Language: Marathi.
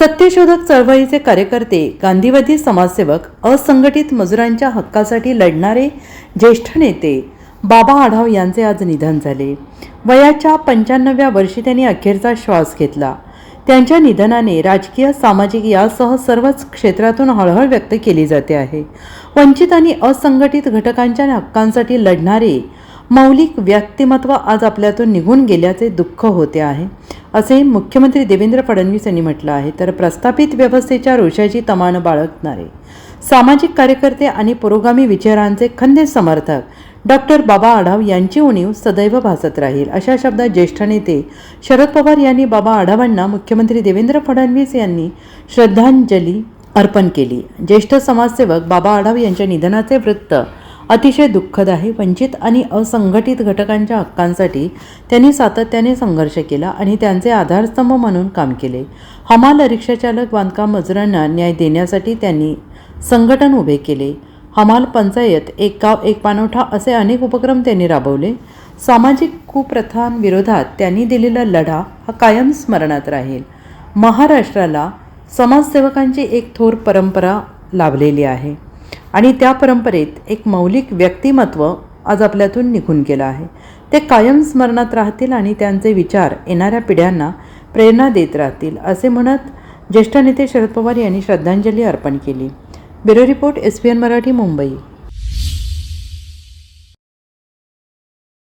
सत्यशोधक चळवळीचे कार्यकर्ते, गांधीवादी समाजसेवक, असंघटित मजुरांच्या हक्कासाठी लढणारे ज्येष्ठ नेते बाबा आढाव यांचे आज निधन झाले. वयाच्या 95व्या वर्षी त्यांनी अखेरचा श्वास घेतला. त्यांच्या निधनाने राजकीय, सामाजिक यासह सर्वच क्षेत्रातून हळहळ व्यक्त केली जाते आहे. वंचित आणि असंघटित घटकांच्या हक्कांसाठी लढणारे मौलिक व्यक्तिमत्व आज आपल्यातून निघून गेल्याचे दुःख होते आहे, असे मुख्यमंत्री देवेंद्र फडणवीस यांनी म्हटलं आहे. तर प्रस्थापित व्यवस्थेच्या रोषाची तमान बाळगणारे सामाजिक कार्यकर्ते आणि पुरोगामी विचारांचे खंदे समर्थक डॉक्टर बाबा आढाव यांची उणीव सदैव भासत राहील, अशा शब्दात ज्येष्ठ नेते शरद पवार यांनी बाबा आढावांना मुख्यमंत्री देवेंद्र फडणवीस यांनी श्रद्धांजली अर्पण केली. ज्येष्ठ समाजसेवक बाबा आढाव यांच्या निधनाचे वृत्त अतिशय दुःखद आहे. वंचित आणि असंघटित घटकांच्या हक्कांसाठी त्यांनी सातत्याने संघर्ष केला आणि त्यांचे आधारस्तंभ म्हणून काम केले. हमाल, रिक्षाचालक, बांधकाम मजुरांना न्याय देण्यासाठी त्यांनी संघटन उभे केले. हमाल पंचायत, एक गाव एक पाणवठा असे अनेक उपक्रम त्यांनी राबवले. सामाजिक कुप्रथांविरोधात त्यांनी दिलेला लढा हा कायम स्मरणात राहील. महाराष्ट्राला समाजसेवकांची एक थोर परंपरा लाभलेली आहे आणि त्या परंपरेत एक मौलिक व्यक्तिमत्व आज आपल्यातून निघून गेलं आहे. ते कायम स्मरणात राहतील आणि त्यांचे विचार येणाऱ्या पिढ्यांना प्रेरणा देत राहतील, असे म्हणत ज्येष्ठ नेते शरद पवार यांनी श्रद्धांजली अर्पण केली. Bureau report, SBN Marathi, Mumbai.